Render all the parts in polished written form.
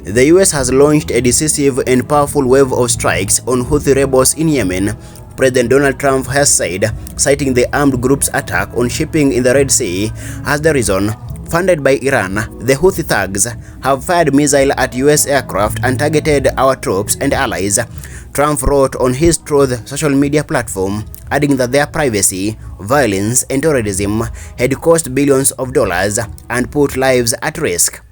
The US has launched a decisive and powerful wave of strikes on Houthi rebels in Yemen, President Donald Trump has said, citing the armed group's attack on shipping in the Red Sea as the reason. Funded by Iran, the Houthi thugs have fired missiles at US aircraft and targeted our troops and allies. Trump wrote on his Truth social media platform, adding that their privacy, violence, and terrorism had cost billions of dollars and put lives at risk.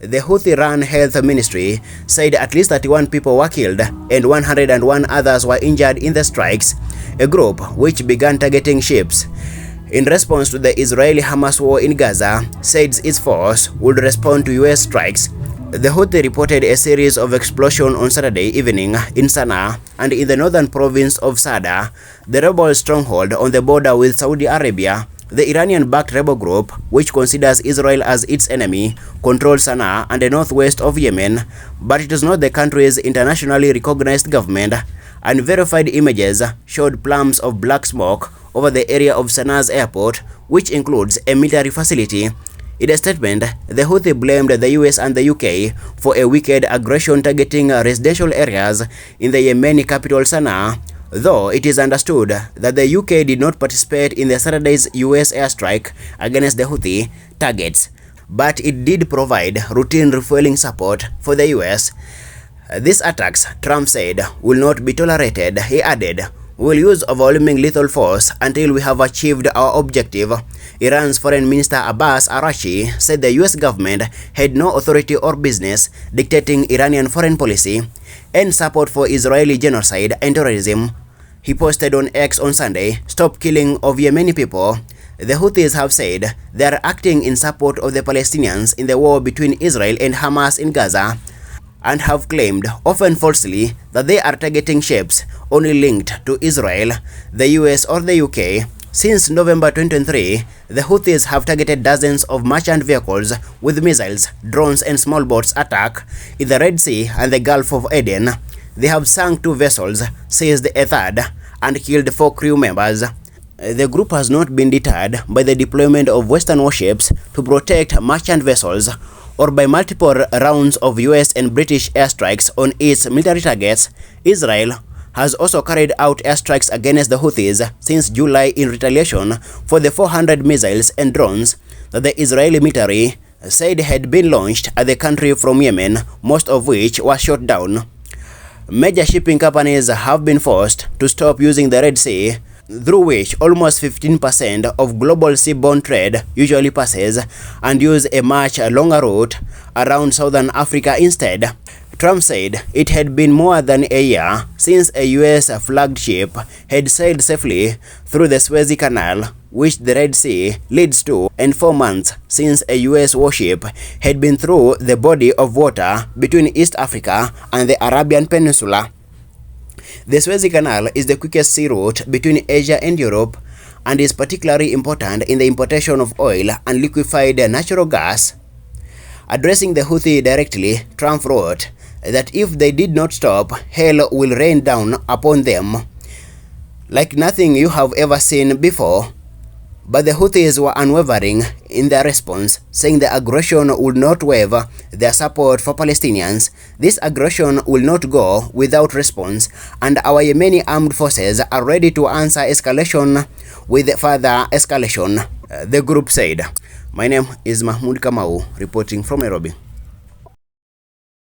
The Houthi-run health ministry said at least 31 people were killed and 101 others were injured in the strikes, a group which began targeting ships. In response to the Israeli-Hamas war in Gaza, said its force would respond to US strikes. The Houthi reported a series of explosions on Saturday evening in Sana'a and in the northern province of Sada, the rebel stronghold on the border with Saudi Arabia. The Iranian-backed rebel group, which considers Israel as its enemy, controls Sana'a and the northwest of Yemen, but it is not the country's internationally recognized government. Unverified images showed plumes of black smoke over the area of Sana'a's airport, which includes a military facility. In a statement, the Houthi blamed the US and the UK for a wicked aggression targeting residential areas in the Yemeni capital Sana'a, though it is understood that the UK did not participate in the Saturday's US airstrike against the Houthi targets, but it did provide routine refueling support for the US. These attacks, Trump said, will not be tolerated. He added, "We will use overwhelming lethal force until we have achieved our objective." Iran's Foreign Minister Abbas Araghchi said the US government had no authority or business dictating Iranian foreign policy and support for Israeli genocide and terrorism. He posted on X on Sunday, "Stop killing of Yemeni people." The Houthis have said they are acting in support of the Palestinians in the war between Israel and Hamas in Gaza, and have claimed, often falsely, that they are targeting ships only linked to Israel, the US or the UK. Since November 2023, the Houthis have targeted dozens of merchant vehicles with missiles, drones and small boats attack in the Red Sea and the Gulf of Aden. They have sunk 2 vessels, seized a third, and killed 4 crew members. The group has not been deterred by the deployment of Western warships to protect merchant vessels or by multiple rounds of US and British airstrikes on its military targets. Israel has also carried out airstrikes against the Houthis since July in retaliation for the 400 missiles and drones that the Israeli military said had been launched at the country from Yemen, most of which were shot down. Major shipping companies have been forced to stop using the Red Sea, through which almost 15% of global seaborne trade usually passes, and use a much longer route around southern Africa instead. Trump said it had been more than a year since a US flagged ship had sailed safely through the Suez Canal, which the Red Sea leads to, and 4 months since a US warship had been through the body of water between East Africa and the Arabian Peninsula. The Suez Canal is the quickest sea route between Asia and Europe and is particularly important in the importation of oil and liquefied natural gas. Addressing the Houthi directly, Trump wrote that if they did not stop, hell will rain down upon them like nothing you have ever seen before. But the Houthis were unwavering in their response, saying the aggression would not waver their support for Palestinians. This aggression will not go without response, and our Yemeni armed forces are ready to answer escalation with further escalation, the group said. My name is Mahmoud Kamau, reporting from Nairobi.